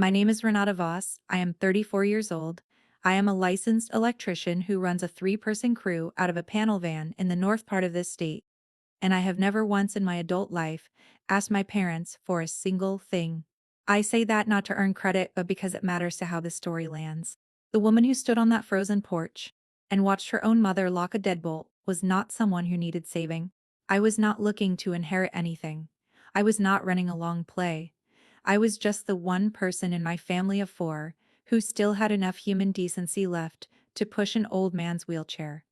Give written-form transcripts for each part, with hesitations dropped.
My name is Renata Voss. I am 34 years old. I am a licensed electrician who runs a three-person crew out of a panel van in the north part of this state, and I have never once in my adult life asked my parents for a single thing. I say that not to earn credit, but because it matters to how this story lands. The woman who stood on that frozen porch and watched her own mother lock a deadbolt was not someone who needed saving. I was not looking to inherit anything. I was not running a long play. I was just the one person in my family of four who still had enough human decency left to push an old man's wheelchair.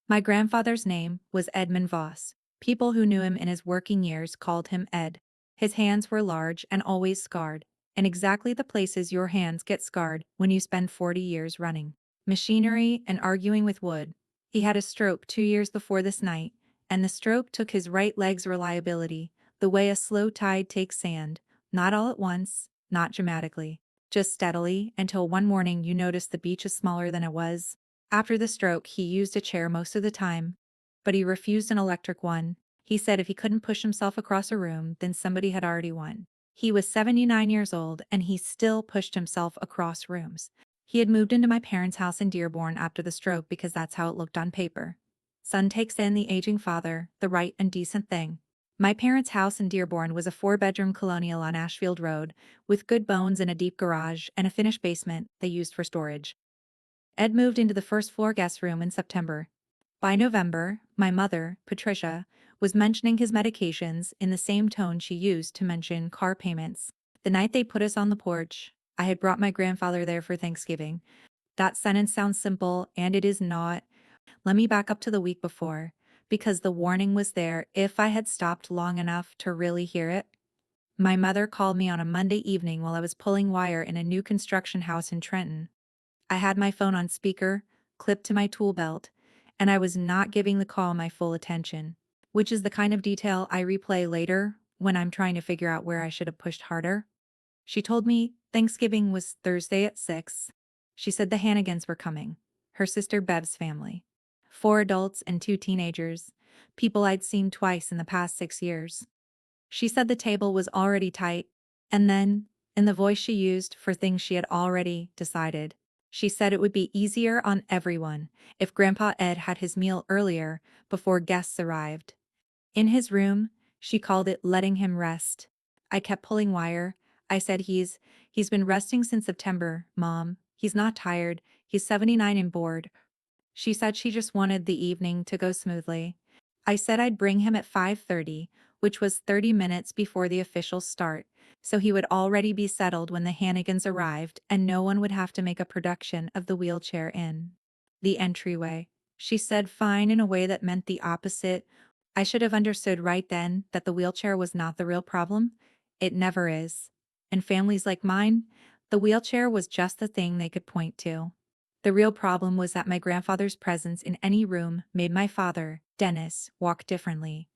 My grandfather's name was Edmund Voss. People who knew him in his working years called him Ed. His hands were large and always scarred, in exactly the places your hands get scarred when you spend 40 years running machinery and arguing with wood. He had a stroke 2 years before this night, and the stroke took his right leg's reliability, the way a slow tide takes sand, not all at once, not dramatically, just steadily, until one morning you notice the beach is smaller than it was. After the stroke, he used a chair most of the time, but he refused an electric one. He said if he couldn't push himself across a room, then somebody had already won. He was 79 years old, and he still pushed himself across rooms. He had moved into my parents' house in Dearborn after the stroke because that's how it looked on paper. Son takes in the aging father, the right and decent thing. My parents' house in Dearborn was a four-bedroom colonial on Ashfield Road, with good bones and a deep garage and a finished basement they used for storage. Ed moved into the first-floor guest room in September. By November, my mother, Patricia, was mentioning his medications in the same tone she used to mention car payments. The night they put us on the porch, I had brought my grandfather there for Thanksgiving. That sentence sounds simple, and it is not. Let me back up to the week before, because the warning was there if I had stopped long enough to really hear it. My mother called me on a Monday evening while I was pulling wire in a new construction house in Trenton. I had my phone on speaker, clipped to my tool belt, and I was not giving the call my full attention, which is the kind of detail I replay later when I'm trying to figure out where I should have pushed harder. She told me Thanksgiving was Thursday at 6. She said the Hannigans were coming, her sister Bev's family. 4 adults and 2 teenagers, people I'd seen twice in the past 6 years. She said the table was already tight, and then, in the voice she used for things she had already decided, she said it would be easier on everyone if Grandpa Ed had his meal earlier before guests arrived. In his room, she called it letting him rest. I kept pulling wire. I said he's been resting since September, Mom. He's not tired. He's 79 and bored. She said she just wanted the evening to go smoothly. I said I'd bring him at 5:30, which was 30 minutes before the official start, so he would already be settled when the Hannigans arrived and no one would have to make a production of the wheelchair in the entryway. She said fine in a way that meant the opposite. I should have understood right then that the wheelchair was not the real problem. It never is. In families like mine, the wheelchair was just the thing they could point to. The real problem was that my grandfather's presence in any room made my father, Dennis, walk differently.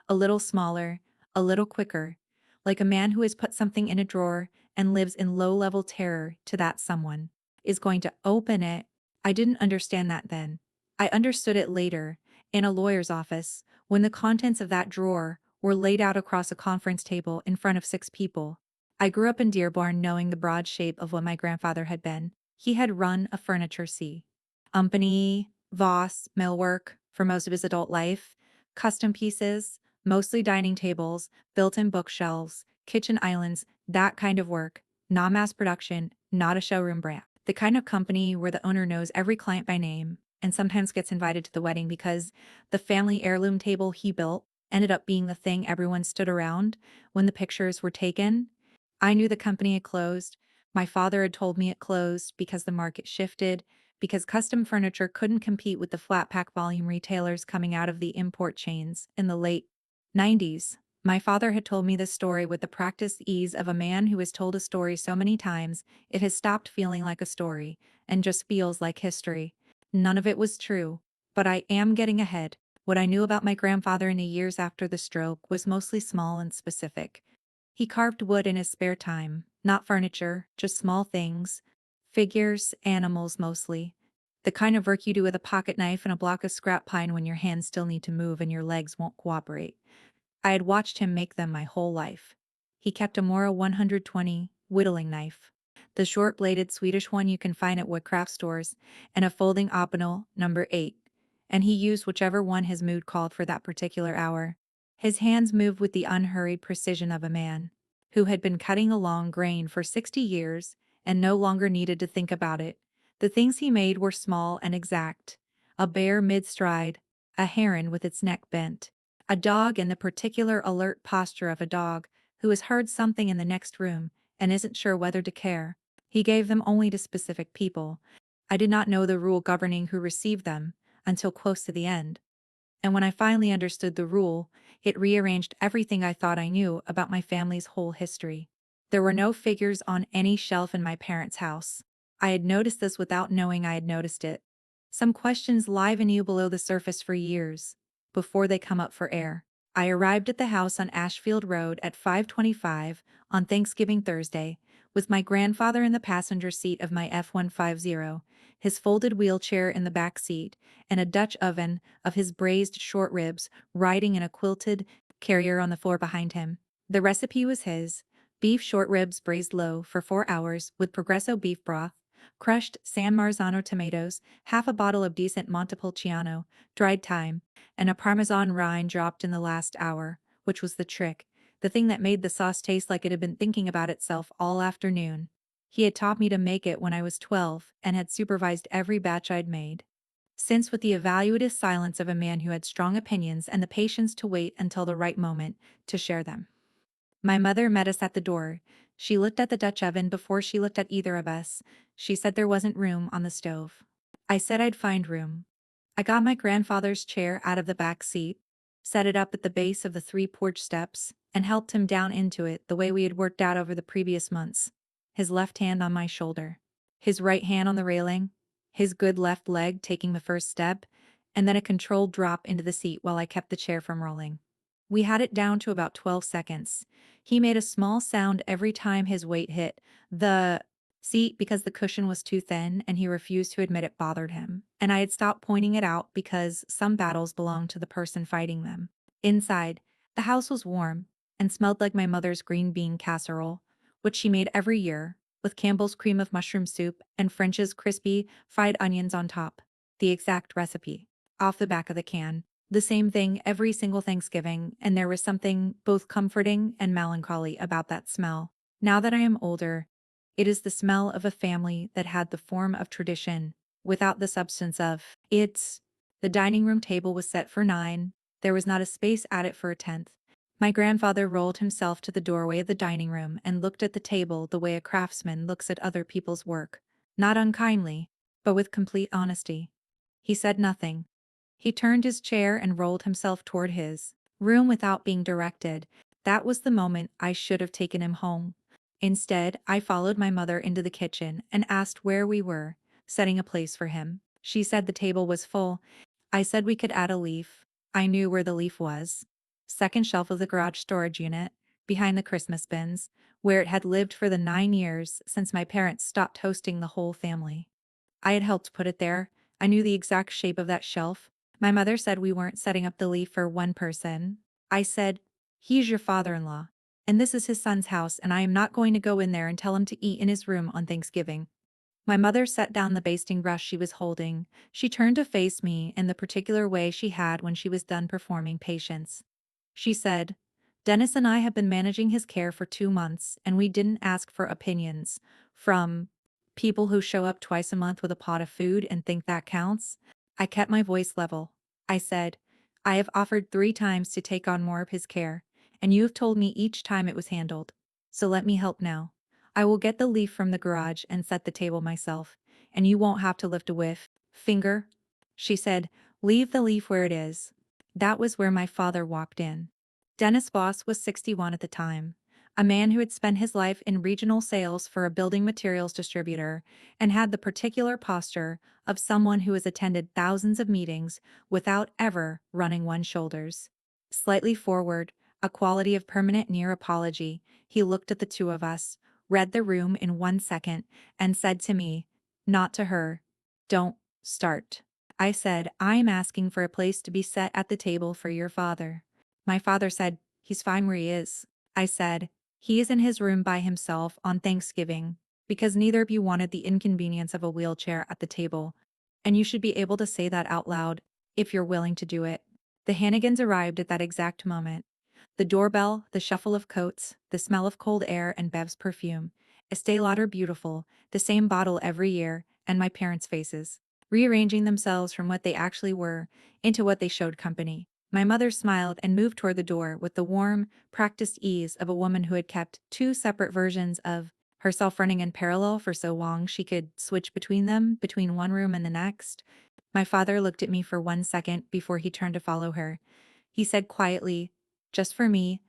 A little smaller, a little quicker, like a man who has put something in a drawer and lives in low-level terror to that someone is going to open it. I didn't understand that then. I understood it later, in a lawyer's office, when the contents of that drawer were laid out across a conference table in front of 6 people. I grew up in Dearborn knowing the broad shape of what my grandfather had been. He had run a furniture company, Voss, millwork, for most of his adult life, custom pieces, mostly dining tables, built-in bookshelves, kitchen islands, that kind of work, not mass production, not a showroom brand. The kind of company where the owner knows every client by name and sometimes gets invited to the wedding because the family heirloom table he built ended up being the thing everyone stood around when the pictures were taken. I knew the company had closed. My father had told me it closed because the market shifted, because custom furniture couldn't compete with the flat pack volume retailers coming out of the import chains in the late 90s. My father had told me this story with the practiced ease of a man who has told a story so many times it has stopped feeling like a story and just feels like history. None of it was true, but I am getting ahead. What I knew about my grandfather in the years after the stroke was mostly small and specific. He carved wood in his spare time, not furniture, just small things. Figures, animals mostly. The kind of work you do with a pocket knife and a block of scrap pine when your hands still need to move and your legs won't cooperate. I had watched him make them my whole life. He kept a Mora 120 whittling knife. the short-bladed Swedish one you can find at woodcraft stores, and a folding optional number 8. And he used whichever one his mood called for that particular hour. His hands moved with the unhurried precision of a man who had been cutting a long grain for 60 years and no longer needed to think about it. The things he made were small and exact. A bear mid-stride, a heron with its neck bent, a dog in the particular alert posture of a dog who has heard something in the next room and isn't sure whether to care. He gave them only to specific people. I did not know the rule governing who received them until close to the end. And when I finally understood the rule, it rearranged everything I thought I knew about my family's whole history. There were no figures on any shelf in my parents' house. I had noticed this without knowing I had noticed it. Some questions live in you below the surface for years, before they come up for air. I arrived at the house on Ashfield Road at 5:25 on Thanksgiving Thursday, with my grandfather in the passenger seat of my F-150, his folded wheelchair in the back seat, and a Dutch oven of his braised short ribs riding in a quilted carrier on the floor behind him. The recipe was his: beef short ribs braised low for 4 hours with Progresso beef broth, crushed San Marzano tomatoes, half a bottle of decent Montepulciano, dried thyme, and a Parmesan rind dropped in the last hour, which was the trick, the thing that made the sauce taste like it had been thinking about itself all afternoon. He had taught me to make it when I was 12 and had supervised every batch I'd made. Since, with the evaluative silence of a man who had strong opinions and the patience to wait until the right moment to share them. My mother met us at the door. She looked at the Dutch oven before she looked at either of us. She said there wasn't room on the stove. I said I'd find room. I got my grandfather's chair out of the back seat, set it up at the base of the 3 porch steps, and helped him down into it the way we had worked out over the previous months. His left hand on my shoulder, his right hand on the railing, his good left leg taking the first step, and then a controlled drop into the seat while I kept the chair from rolling. We had it down to about 12 seconds. He made a small sound every time his weight hit the seat because the cushion was too thin and he refused to admit it bothered him. And I had stopped pointing it out because some battles belong to the person fighting them. Inside, the house was warm and smelled like my mother's green bean casserole, which she made every year, with Campbell's cream of mushroom soup and French's crispy fried onions on top. The exact recipe. Off the back of the can. The same thing every single Thanksgiving, and there was something both comforting and melancholy about that smell. Now that I am older, it is the smell of a family that had the form of tradition, without the substance of it. The dining room table was set for 9, there was not a space at it for a 10th. My grandfather rolled himself to the doorway of the dining room and looked at the table the way a craftsman looks at other people's work, not unkindly, but with complete honesty. He said nothing. He turned his chair and rolled himself toward his room without being directed. That was the moment I should have taken him home. Instead, I followed my mother into the kitchen and asked where we were, setting a place for him. She said the table was full. I said we could add a leaf. I knew where the leaf was. Second shelf of the garage storage unit, behind the Christmas bins, where it had lived for the 9 years since my parents stopped hosting the whole family. I had helped put it there. I knew the exact shape of that shelf. My mother said we weren't setting up the leaf for one person. I said, he's your father-in-law, and this is his son's house, and I am not going to go in there and tell him to eat in his room on Thanksgiving. My mother set down the basting brush she was holding. She turned to face me in the particular way she had when she was done performing Patience. She said, Dennis and I have been managing his care for 2 months, and we didn't ask for opinions from people who show up twice a month with a pot of food and think that counts. I kept my voice level. I said, I have offered 3 times to take on more of his care, and you have told me each time it was handled. So let me help now. I will get the leaf from the garage and set the table myself, and you won't have to lift a finger. She said, leave the leaf where it is. That was where my father walked in. Dennis Voss was 61 at the time, a man who had spent his life in regional sales for a building materials distributor and had the particular posture of someone who has attended thousands of meetings without ever running one's shoulders. Slightly forward, a quality of permanent near apology, he looked at the two of us, read the room in 1 second, and said to me, not to her, don't start. I said, I am asking for a place to be set at the table for your father. My father said, he's fine where he is. I said, he is in his room by himself on Thanksgiving. because neither of you wanted the inconvenience of a wheelchair at the table, and you should be able to say that out loud if you're willing to do it. The Hannigans arrived at that exact moment. The doorbell, the shuffle of coats, the smell of cold air and Bev's perfume. Estee Lauder beautiful, the same bottle every year, and my parents' faces, rearranging themselves from what they actually were into what they showed company. My mother smiled and moved toward the door with the warm, practiced ease of a woman who had kept two separate versions of herself running in parallel for so long she could switch between them, between one room and the next. My father looked at me for 1 second before he turned to follow her. He said quietly, "Just for me,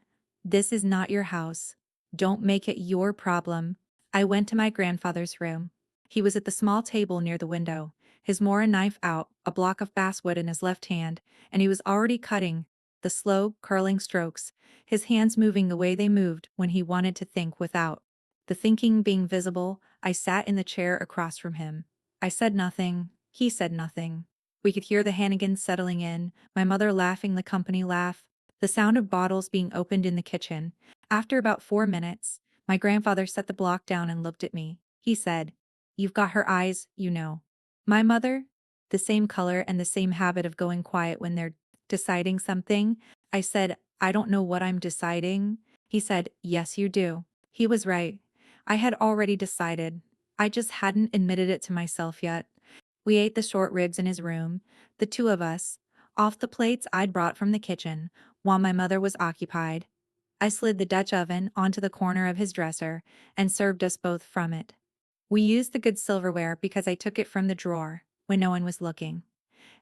this is not your house. Don't make it your problem." I went to my grandfather's room. He was at the small table near the window, his Mora knife out, a block of basswood in his left hand, and he was already cutting, the slow, curling strokes, his hands moving the way they moved when he wanted to think without the thinking being visible. I sat in the chair across from him. I said nothing, he said nothing. We could hear the Hannigans settling in, my mother laughing the company laugh, the sound of bottles being opened in the kitchen. After about 4 minutes, my grandfather set the block down and looked at me. He said, "You've got her eyes, you know." My mother? The same color and the same habit of going quiet when they're deciding something. I said, "I don't know what I'm deciding." He said, "Yes, you do." He was right. I had already decided. I just hadn't admitted it to myself yet. We ate the short ribs in his room, the two of us, off the plates I'd brought from the kitchen, while my mother was occupied. I slid the Dutch oven onto the corner of his dresser and served us both from it. We used the good silverware because I took it from the drawer when no one was looking,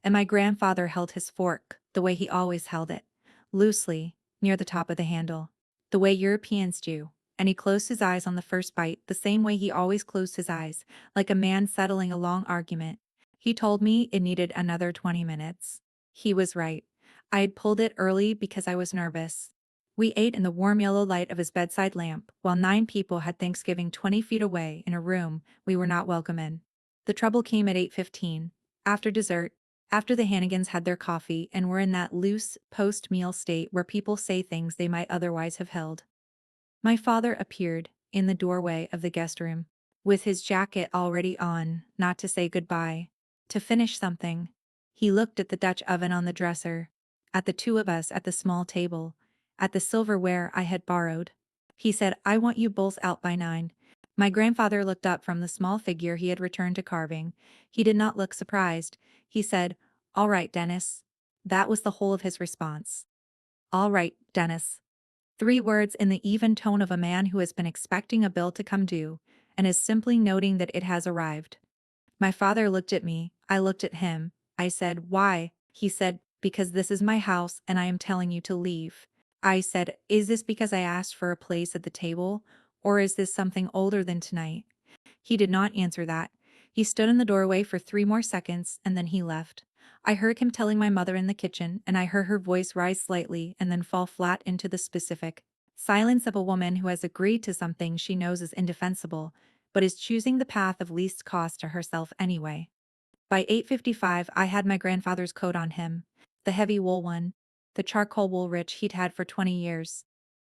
and my grandfather held his fork the way he always held it, loosely, near the top of the handle, the way Europeans do, and he closed his eyes on the first bite the same way he always closed his eyes, like a man settling a long argument. He told me it needed another 20 minutes. He was right. I had pulled it early because I was nervous. We ate in the warm yellow light of his bedside lamp, while 9 people had Thanksgiving 20 feet away in a room we were not welcome in. The trouble came at 8:15, after dessert, after the Hannigans had their coffee and were in that loose, post-meal state where people say things they might otherwise have held. My father appeared in the doorway of the guest room, with his jacket already on, not to say goodbye, to finish something. He looked at the Dutch oven on the dresser, at the two of us at the small table, at the silverware I had borrowed. He said, "I want you both out by 9. My grandfather looked up from the small figure he had returned to carving. He did not look surprised. He said, "All right, Dennis." That was the whole of his response. "All right, Dennis." 3 words in the even tone of a man who has been expecting a bill to come due, and is simply noting that it has arrived. My father looked at me, I looked at him. I said, "Why?" He said, "Because this is my house and I am telling you to leave." I said, "Is this because I asked for a place at the table, or is this something older than tonight?" He did not answer that. He stood in the doorway for 3 more seconds and then he left. I heard him telling my mother in the kitchen, and I heard her voice rise slightly and then fall flat into the specific silence of a woman who has agreed to something she knows is indefensible, but is choosing the path of least cost to herself anyway. By 8:55 I had my grandfather's coat on him, the heavy wool one, the charcoal wool rich he'd had for 20 years,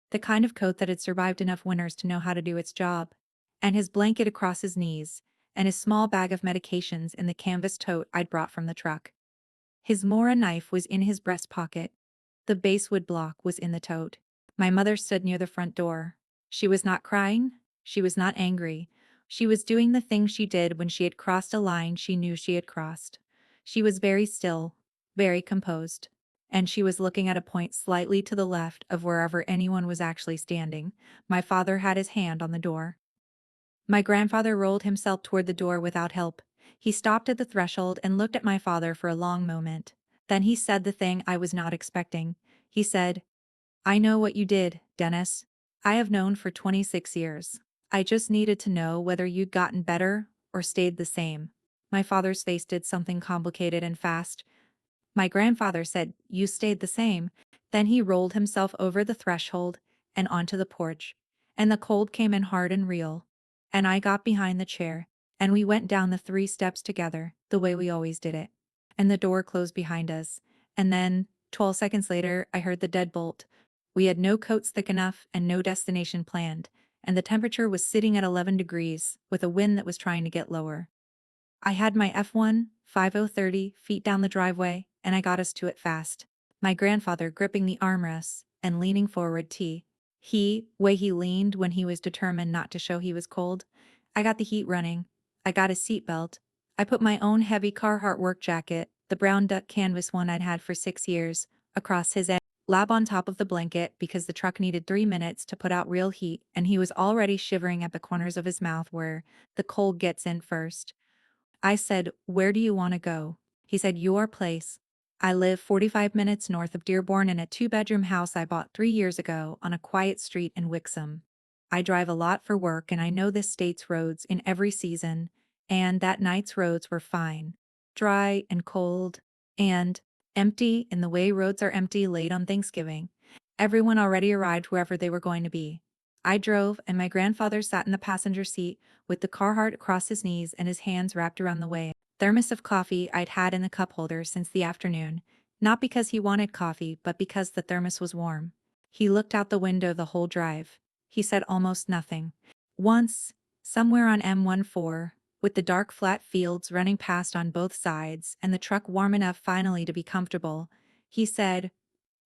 the kind of coat that had survived enough winters to know how to do its job, and his blanket across his knees, and his small bag of medications in the canvas tote I'd brought from the truck. His Mora knife was in his breast pocket. The basswood block was in the tote. My mother stood near the front door. She was not crying. She was not angry. She was doing the thing she did when she had crossed a line she knew she had crossed. She was very still, very composed. And she was looking at a point slightly to the left of wherever anyone was actually standing. My father had his hand on the door. My grandfather rolled himself toward the door without help. He stopped at the threshold and looked at my father for a long moment. Then he said the thing I was not expecting. He said, "I know what you did, Dennis. I have known for 26 years. I just needed to know whether you'd gotten better or stayed the same." My father's face did something complicated and fast. My grandfather said, "You stayed the same." Then he rolled himself over the threshold and onto the porch, and the cold came in hard and real. And I got behind the chair, and we went down the 3 steps together, the way we always did it. And the door closed behind us. And then, 12 seconds later, I heard the deadbolt. We had no coats thick enough and no destination planned. and the temperature was sitting at 11 degrees, with a wind that was trying to get lower. I had my F1 5030 feet down the driveway, and I got us to it fast. My grandfather gripping the armrests and leaning forward way he leaned when he was determined not to show he was cold. I got the heat running. I got a seatbelt. I put my own heavy Carhartt work jacket, the brown duck canvas one I'd had for 6 years, across his lab on top of the blanket because the truck needed 3 minutes to put out real heat and he was already shivering at the corners of his mouth where the cold gets in first. I said, "Where do you want to go?" He said, "Your place." I live 45 minutes north of Dearborn in a two-bedroom house I bought 3 years ago on a quiet street in Wixom. I drive a lot for work and I know this state's roads in every season, and that night's roads were fine. Dry and cold, and empty in the way roads are empty late on Thanksgiving. Everyone already arrived wherever they were going to be. I drove, and my grandfather sat in the passenger seat, with the Carhartt across his knees and his hands wrapped around the way. Thermos of coffee I'd had in the cup holder since the afternoon, not because he wanted coffee, but because the thermos was warm. He looked out the window the whole drive. He said almost nothing. Once, somewhere on M14, with the dark flat fields running past on both sides and the truck warm enough finally to be comfortable, he said,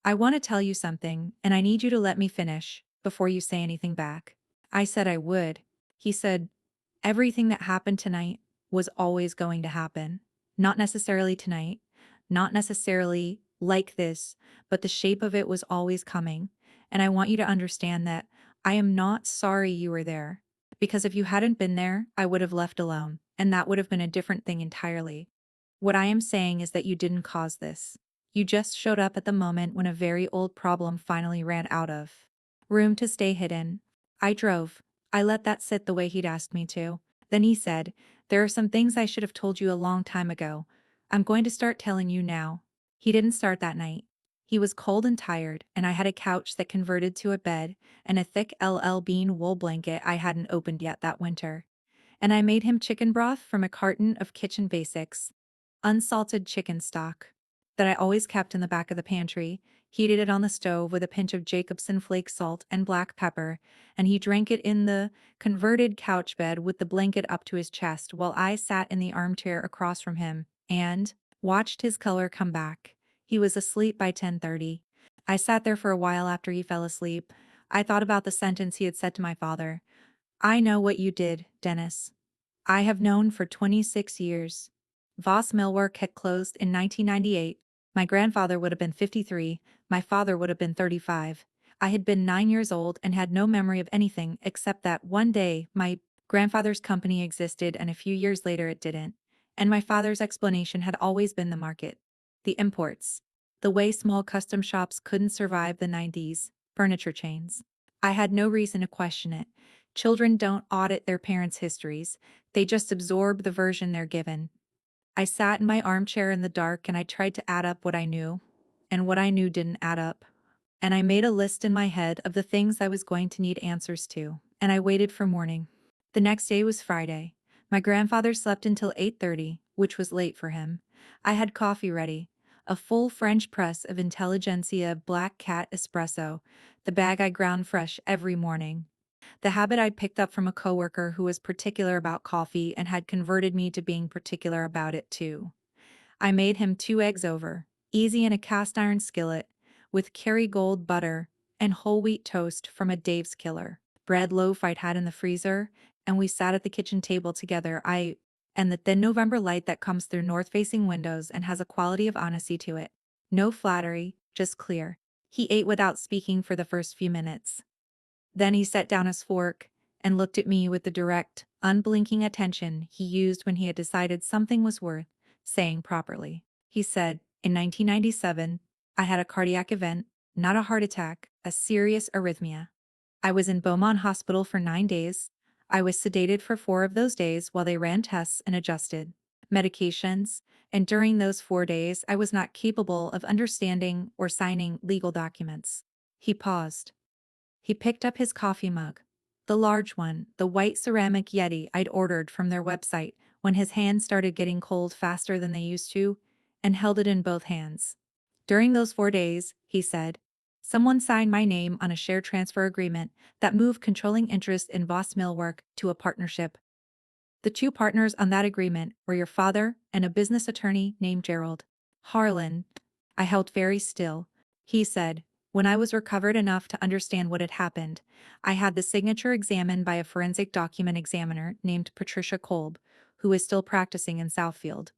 "I want to tell you something, and I need you to let me finish before you say anything back." I said I would. He said, "Everything that happened tonight was always going to happen. Not necessarily tonight, not necessarily like this, but the shape of it was always coming. And I want you to understand that I am not sorry you were there. Because if you hadn't been there, I would have left alone, and that would have been a different thing entirely. What I am saying is that you didn't cause this. You just showed up at the moment when a very old problem finally ran out of room to stay hidden. I drove. I let that sit the way he'd asked me to. Then he said, "There are some things I should have told you a long time ago. I'm going to start telling you now." He didn't start that night. He was cold and tired, and I had a couch that converted to a bed and a thick LL Bean wool blanket I hadn't opened yet that winter. And I made him chicken broth from a carton of Kitchen Basics, unsalted chicken stock, that I always kept in the back of the pantry, heated it on the stove with a pinch of Jacobson flake salt and black pepper, and he drank it in the converted couch bed with the blanket up to his chest while I sat in the armchair across from him and watched his color come back. He was asleep by 10:30. I sat there for a while after he fell asleep. I thought about the sentence he had said to my father. "I know what you did, Dennis. I have known for 26 years." Voss Millwork had closed in 1998. My grandfather would have been 53, my father would have been 35. I had been 9 years old and had no memory of anything except that one day my grandfather's company existed and a few years later it didn't. And my father's explanation had always been the market. The imports. The way small custom shops couldn't survive the 90s, furniture chains. I had no reason to question it. Children don't audit their parents' histories, they just absorb the version they're given. I sat in my armchair in the dark and I tried to add up what I knew. And what I knew didn't add up. And I made a list in my head of the things I was going to need answers to, and I waited for morning. The next day was Friday. My grandfather slept until 8:30, which was late for him. I had coffee ready, a full French press of Intelligentsia Black Cat espresso, the bag I ground fresh every morning. The habit I'd picked up from a coworker who was particular about coffee and had converted me to being particular about it too. I made him 2 eggs over, easy in a cast iron skillet, with Kerrygold butter and whole wheat toast from a Dave's Killer bread loaf I'd had in the freezer, and we sat at the kitchen table together. And the thin November light that comes through north-facing windows and has a quality of honesty to it. No flattery, just clear. He ate without speaking for the first few minutes. Then he set down his fork and looked at me with the direct, unblinking attention he used when he had decided something was worth saying properly. He said, "In 1997, I had a cardiac event, not a heart attack, a serious arrhythmia. I was in Beaumont Hospital for 9 days. I was sedated for 4 of those days while they ran tests and adjusted medications, and during those 4 days I was not capable of understanding or signing legal documents." He paused. He picked up his coffee mug, the large one, the white ceramic Yeti I'd ordered from their website when his hands started getting cold faster than they used to, and held it in both hands. "During those 4 days," he said, Someone signed my name on a share transfer agreement that moved controlling interest in Voss Millwork to a partnership. The two partners on that agreement were your father and a business attorney named Gerald Harlan. I held very still. He said, when I was recovered enough to understand what had happened, I had the signature examined by a forensic document examiner named Patricia Kolb, who is still practicing in Southfield.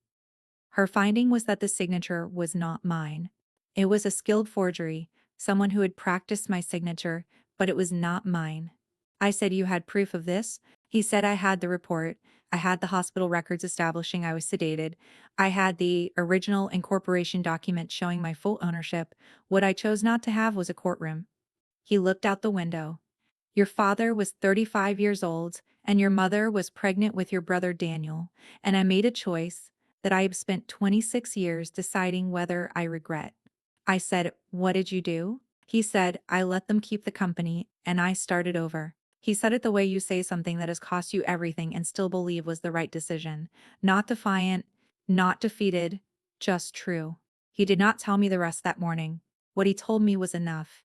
Her finding was that the signature was not mine. It was a skilled forgery, someone who had practiced my signature, but it was not mine. I said, you had proof of this? He said I had the report. I had the hospital records establishing I was sedated. I had the original incorporation document showing my full ownership. What I chose not to have was a courtroom. He looked out the window. Your father was 35 years old, and your mother was pregnant with your brother Daniel, and I made a choice that I have spent 26 years deciding whether I regret. I said, what did you do? He said, I let them keep the company, and I started over. He said it the way you say something that has cost you everything and still believe was the right decision. Not defiant, not defeated, just true. He did not tell me the rest that morning. What he told me was enough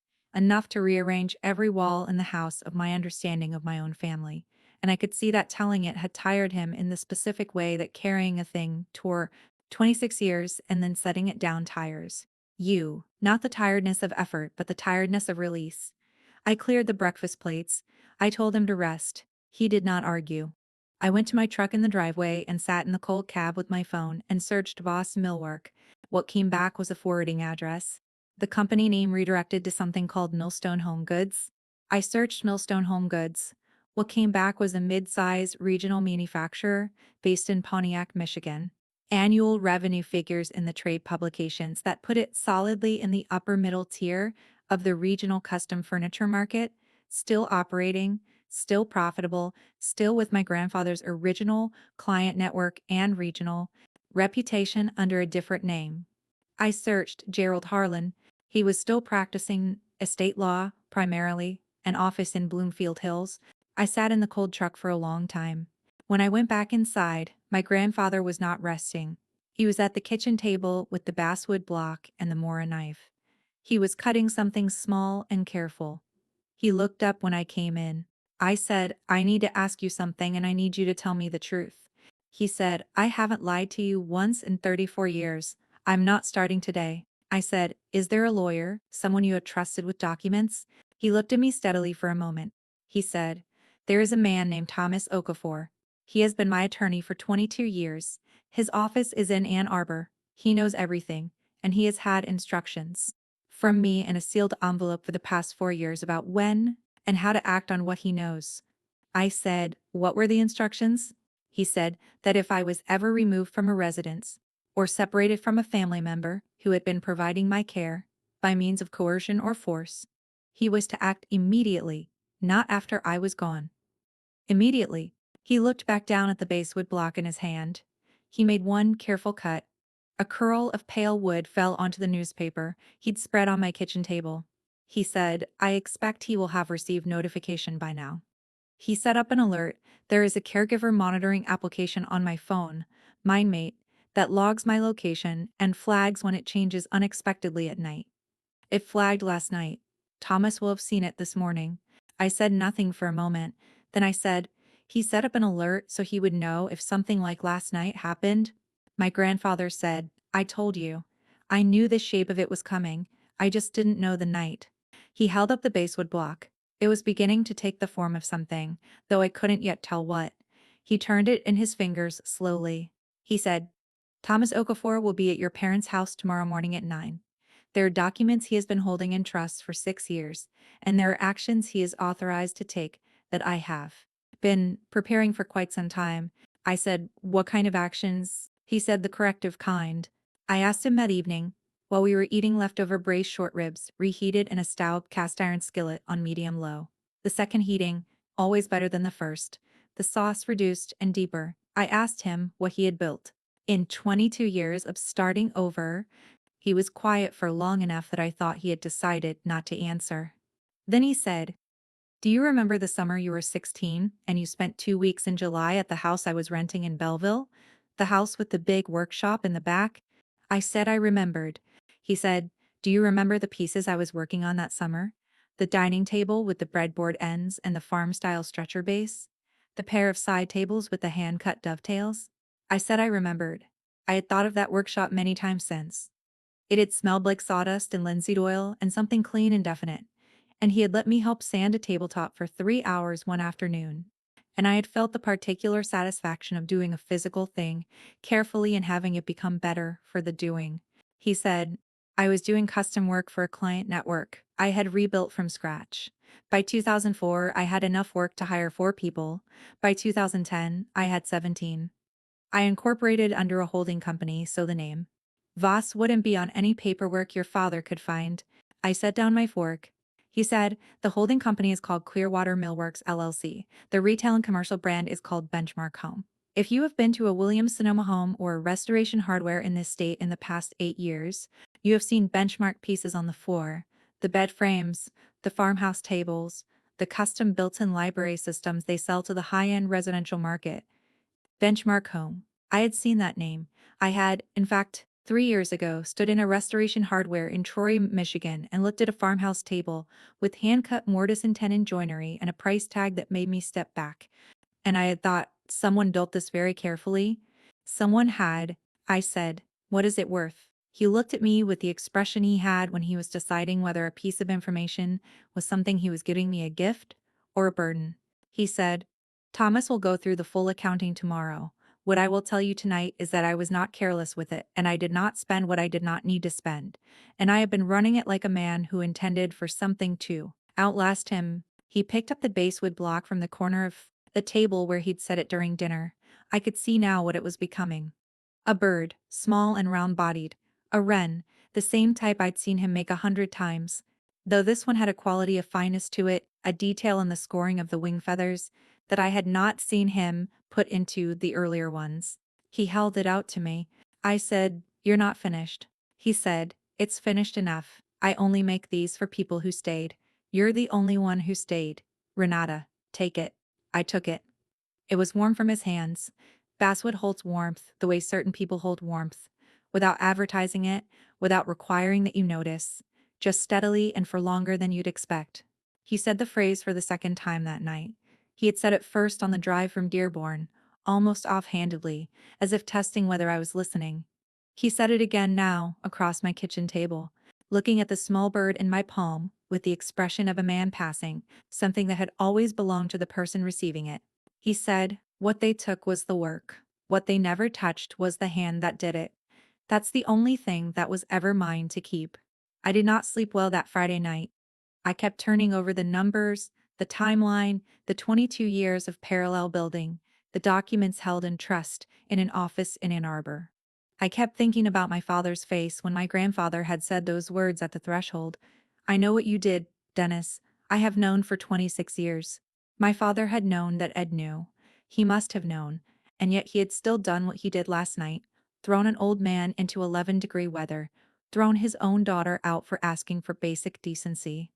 to rearrange every wall in the house of my understanding of my own family, and I could see that telling it had tired him in the specific way that carrying a thing tore 26 years and then setting it down tires. Not the tiredness of effort, but the tiredness of release. I cleared the breakfast plates. I told him to rest. He did not argue. I went to my truck in the driveway and sat in the cold cab with my phone and searched Voss Millwork. What came back was a forwarding address. The company name redirected to something called Millstone Home Goods. I searched Millstone Home Goods. What came back was a mid-size regional manufacturer based in Pontiac, Michigan. Annual revenue figures in the trade publications that put it solidly in the upper middle tier of the regional custom furniture market, still operating, still profitable, still with my grandfather's original client network and regional reputation under a different name. I searched Gerald Harlan. He was still practicing estate law, primarily, an office in Bloomfield Hills. I sat in the cold truck for a long time. When I went back inside, my grandfather was not resting. He was at the kitchen table with the basswood block and the Mora knife. He was cutting something small and careful. He looked up when I came in. I said, I need to ask you something and I need you to tell me the truth. He said, I haven't lied to you once in 34 years. I'm not starting today. I said, is there a lawyer, someone you have trusted with documents? He looked at me steadily for a moment. He said, there is a man named Thomas Okafor. He has been my attorney for 22 years. His office is in Ann Arbor. He knows everything, and he has had instructions from me in a sealed envelope for the past 4 years about when and how to act on what he knows. I said, what were the instructions? He said that if I was ever removed from a residence or separated from a family member who had been providing my care by means of coercion or force, he was to act immediately, not after I was gone. Immediately. He looked back down at the basswood block in his hand. He made one careful cut. A curl of pale wood fell onto the newspaper he'd spread on my kitchen table. He said, I expect he will have received notification by now. He set up an alert. There is a caregiver monitoring application on my phone, MindMate, that logs my location and flags when it changes unexpectedly at night. It flagged last night. Thomas will have seen it this morning. I said nothing for a moment. Then I said, he set up an alert so he would know if something like last night happened. My grandfather said, I told you. I knew the shape of it was coming. I just didn't know the night. He held up the basswood block. It was beginning to take the form of something, though I couldn't yet tell what. He turned it in his fingers slowly. He said, Thomas Okafor will be at your parents' house tomorrow morning at 9. There are documents he has been holding in trust for 6 years, and there are actions he is authorized to take that I have been preparing for quite some time. I said, what kind of actions? He said, the corrective kind. I asked him that evening, while we were eating leftover braised short ribs, reheated in a stout cast iron skillet on medium low. The second heating, always better than the first. The sauce reduced and deeper. I asked him what he had built. In 22 years of starting over, he was quiet for long enough that I thought he had decided not to answer. Then he said, do you remember the summer you were 16 and you spent 2 weeks in July at the house I was renting in Belleville? The house with the big workshop in the back? I said I remembered. He said, Do you remember the pieces I was working on that summer? The dining table with the breadboard ends and the farm-style stretcher base? The pair of side tables with the hand-cut dovetails? I said I remembered. I had thought of that workshop many times since. It had smelled like sawdust and linseed oil and something clean and definite, and he had let me help sand a tabletop for 3 hours one afternoon. And I had felt the particular satisfaction of doing a physical thing carefully and having it become better for the doing. He said, I was doing custom work for a client network I had rebuilt from scratch. By 2004, I had enough work to hire 4 people. By 2010, I had 17. I incorporated under a holding company, so the name Voss wouldn't be on any paperwork your father could find. I set down my fork. He said, the holding company is called Clearwater Millworks LLC. The retail and commercial brand is called Benchmark Home. If you have been to a Williams-Sonoma home or a Restoration Hardware in this state in the past 8 years, you have seen benchmark pieces on the floor, the bed frames, the farmhouse tables, the custom built-in library systems they sell to the high-end residential market. Benchmark Home. I had seen that name. I had, in fact, 3 years ago, stood in a Restoration Hardware in Troy, Michigan, and looked at a farmhouse table with hand-cut mortise and tenon joinery and a price tag that made me step back. And I had thought, someone built this very carefully. Someone had. I said, what is it worth? He looked at me with the expression he had when he was deciding whether a piece of information was something he was giving me a gift or a burden. He said, Thomas will go through the full accounting tomorrow. What I will tell you tonight is that I was not careless with it, and I did not spend what I did not need to spend. And I have been running it like a man who intended for something to outlast him. He picked up the basswood block from the corner of the table where he'd set it during dinner. I could see now what it was becoming. A bird, small and round-bodied. A wren, the same type I'd seen him make 100 times. Though this one had a quality of fineness to it, a detail in the scoring of the wing feathers, that I had not seen him put into the earlier ones. He held it out to me. I said, you're not finished. He said, it's finished enough. I only make these for people who stayed. You're the only one who stayed. Renata, take it. I took it. It was warm from his hands. Basswood holds warmth the way certain people hold warmth, without advertising it, without requiring that you notice, just steadily and for longer than you'd expect. He said the phrase for the second time that night. He had said it first on the drive from Dearborn, almost offhandedly, as if testing whether I was listening. He said it again now, across my kitchen table, looking at the small bird in my palm, with the expression of a man passing, something that had always belonged to the person receiving it. He said, what they took was the work. What they never touched was the hand that did it. That's the only thing that was ever mine to keep. I did not sleep well that Friday night. I kept turning over the numbers, the timeline, the 22 years of parallel building, the documents held in trust in an office in Ann Arbor. I kept thinking about my father's face when my grandfather had said those words at the threshold. I know what you did, Dennis. I have known for 26 years. My father had known that Ed knew. He must have known, and yet he had still done what he did last night, thrown an old man into 11-degree weather, thrown his own daughter out for asking for basic decency.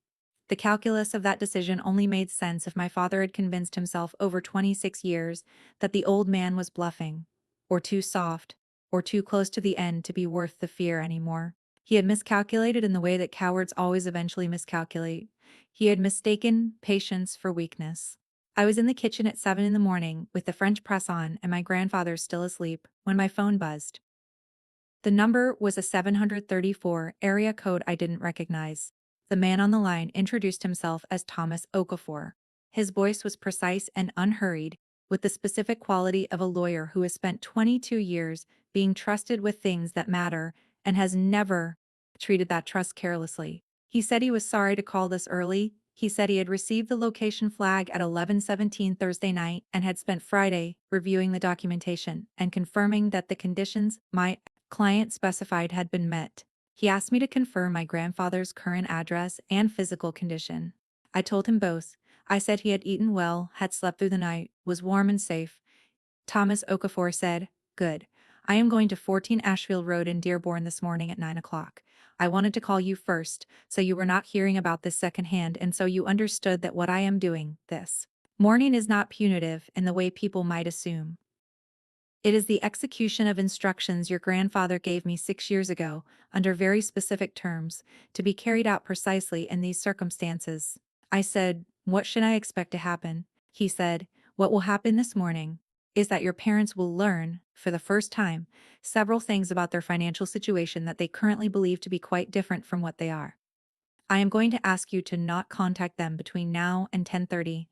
The calculus of that decision only made sense if my father had convinced himself over 26 years that the old man was bluffing, or too soft, or too close to the end to be worth the fear anymore. He had miscalculated in the way that cowards always eventually miscalculate. He had mistaken patience for weakness. I was in the kitchen at 7 in the morning with the French press on and my grandfather still asleep when my phone buzzed. The number was a 734 area code I didn't recognize. The man on the line introduced himself as Thomas Okafor. His voice was precise and unhurried, with the specific quality of a lawyer who has spent 22 years being trusted with things that matter and has never treated that trust carelessly. He said he was sorry to call this early. He said he had received the location flag at 11:17 Thursday night and had spent Friday reviewing the documentation and confirming that the conditions my client specified had been met. He asked me to confirm my grandfather's current address and physical condition. I told him both. I said he had eaten well, had slept through the night, was warm and safe. Thomas Okafor said, good. I am going to 14 Ashfield Road in Dearborn this morning at 9 o'clock. I wanted to call you first, so you were not hearing about this secondhand and so you understood that what I am doing, this morning is not punitive in the way people might assume. It is the execution of instructions your grandfather gave me 6 years ago, under very specific terms, to be carried out precisely in these circumstances. I said, "What should I expect to happen?" He said, "What will happen this morning is that your parents will learn, for the first time, several things about their financial situation that they currently believe to be quite different from what they are. I am going to ask you to not contact them between now and 10:30.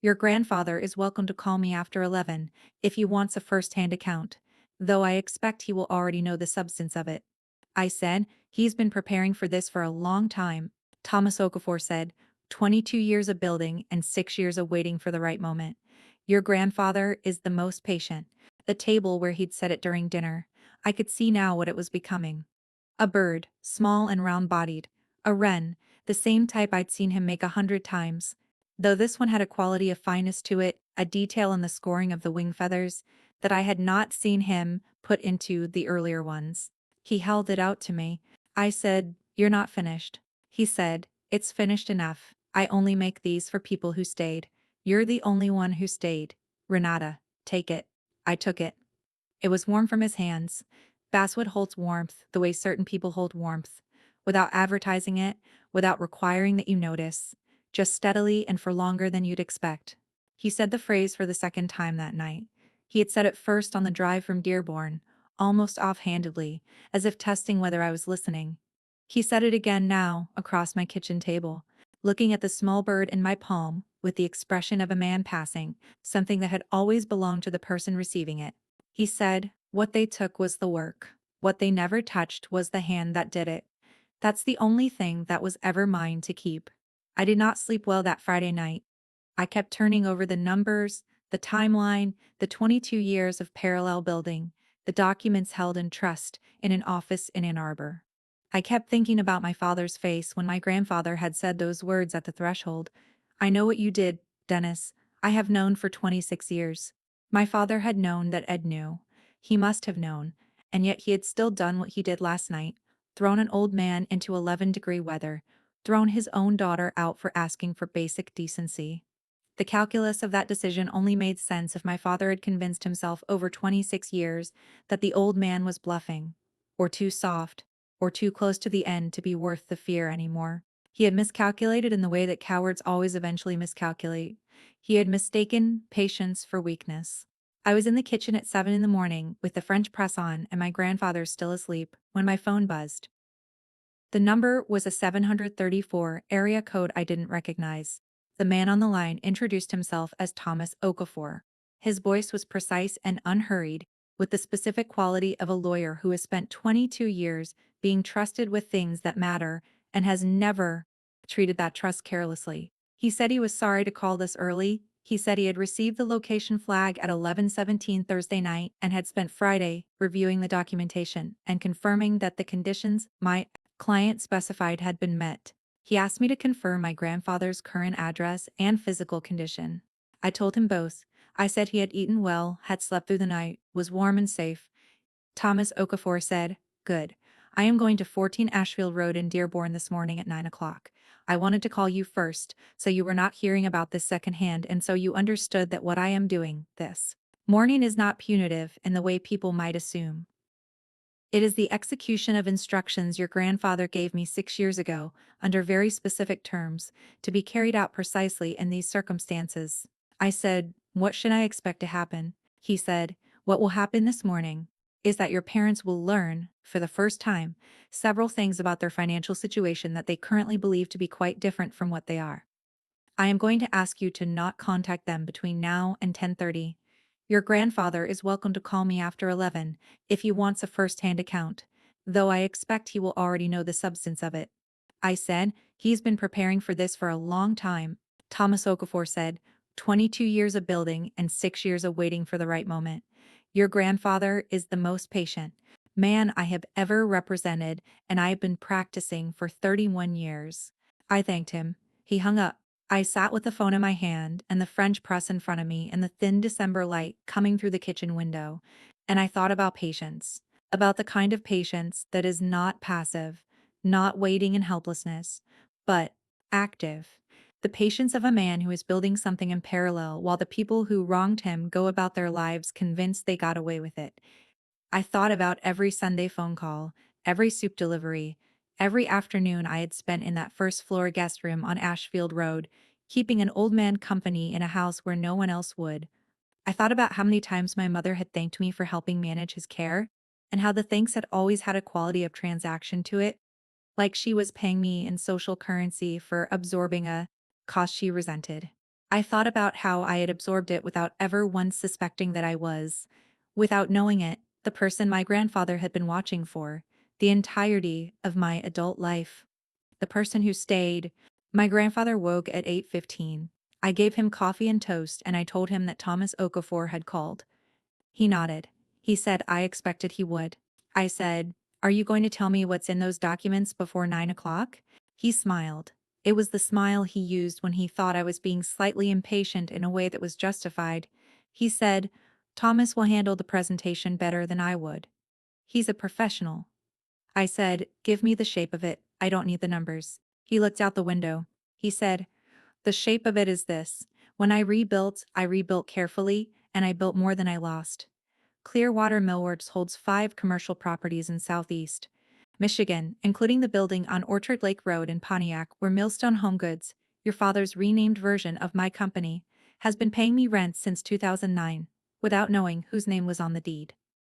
Your grandfather is welcome to call me after 11 if he wants a first-hand account, though I expect he will already know the substance of it." I said, "He's been preparing for this for a long time." Thomas Okafor said, "22 years of building and 6 years of waiting for the right moment. Your grandfather is the most patient." The table where he'd set it during dinner, I could see now what it was becoming. A bird, small and round-bodied. A wren, the same type I'd seen him make 100 times, though this one had a quality of fineness to it, a detail in the scoring of the wing feathers, that I had not seen him put into the earlier ones. He held it out to me. I said, "You're not finished." He said, "It's finished enough. I only make these for people who stayed. You're the only one who stayed. Renata, take it." I took it. It was warm from his hands. Basswood holds warmth the way certain people hold warmth, without advertising it, without requiring that you notice, just steadily and for longer than you'd expect. He said the phrase for the second time that night. He had said it first on the drive from Dearborn, almost offhandedly, as if testing whether I was listening. He said it again now, across my kitchen table, looking at the small bird in my palm, with the expression of a man passing, something that had always belonged to the person receiving it. He said, "What they took was the work. What they never touched was the hand that did it. That's the only thing that was ever mine to keep." I did not sleep well that Friday night. I kept turning over the numbers, the timeline, the 22 years of parallel building, the documents held in trust in an office in Ann Arbor. I kept thinking about my father's face when my grandfather had said those words at the threshold. "I know what you did, Dennis. I have known for 26 years." My father had known that Ed knew. He must have known, and yet he had still done what he did last night, thrown an old man into 11-degree weather, thrown his own daughter out for asking for basic decency. The calculus of that decision only made sense if my father had convinced himself over 26 years that the old man was bluffing, or too soft, or too close to the end to be worth the fear anymore. He had miscalculated in the way that cowards always eventually miscalculate. He had mistaken patience for weakness. I was in the kitchen at 7 in the morning with the French press on and my grandfather still asleep when my phone buzzed. The number was a 734 area code I didn't recognize. The man on the line introduced himself as Thomas Okafor. His voice was precise and unhurried, with the specific quality of a lawyer who has spent 22 years being trusted with things that matter and has never treated that trust carelessly. He said he was sorry to call this early. He said he had received the location flag at 11:17 Thursday night and had spent Friday reviewing the documentation and confirming that the conditions my client specified had been met. He asked me to confirm my grandfather's current address and physical condition. I told him both. I said he had eaten well, had slept through the night, was warm and safe. Thomas Okafor said, "Good. I am going to 14 Ashfield Road in Dearborn this morning at 9 o'clock. I wanted to call you first, so you were not hearing about this secondhand and so you understood that what I am doing, this morning, is not punitive in the way people might assume. It is the execution of instructions your grandfather gave me 6 years ago, under very specific terms, to be carried out precisely in these circumstances." I said, "What should I expect to happen?" He said, "What will happen this morning is that your parents will learn, for the first time, several things about their financial situation that they currently believe to be quite different from what they are. I am going to ask you to not contact them between now and 10:30. Your grandfather is welcome to call me after 11 if he wants a first-hand account, though I expect he will already know the substance of it." I said, "He's been preparing for this for a long time." Thomas Okafor said, "22 years of building and 6 years of waiting for the right moment. Your grandfather is the most patient man I have ever represented, and I have been practicing for 31 years. I thanked him. He hung up. I sat with the phone in my hand and the French press in front of me and the thin December light coming through the kitchen window, and I thought about patience, about the kind of patience that is not passive, not waiting in helplessness, but active. The patience of a man who is building something in parallel while the people who wronged him go about their lives convinced they got away with it. I thought about every Sunday phone call, every soup delivery, every afternoon I had spent in that first floor guest room on Ashfield Road, keeping an old man company in a house where no one else would. I thought about how many times my mother had thanked me for helping manage his care, and how the thanks had always had a quality of transaction to it, like she was paying me in social currency for absorbing a cost she resented. I thought about how I had absorbed it without ever once suspecting that I was, without knowing it, the person my grandfather had been watching for, the entirety of my adult life. The person who stayed. My grandfather woke at 8:15. I gave him coffee and toast and I told him that Thomas Okafor had called. He nodded. He said I expected he would. I said, "Are you going to tell me what's in those documents before 9 o'clock?" He smiled. It was the smile he used when he thought I was being slightly impatient in a way that was justified. He said, "Thomas will handle the presentation better than I would. He's a professional." I said, "Give me the shape of it. I don't need the numbers." He looked out the window. He said, "The shape of it is this. When I rebuilt carefully, and I built more than I lost. Clearwater Millworks holds 5 commercial properties in Southeast Michigan, including the building on Orchard Lake Road in Pontiac where Millstone Home Goods, your father's renamed version of my company, has been paying me rent since 2009, without knowing whose name was on the deed.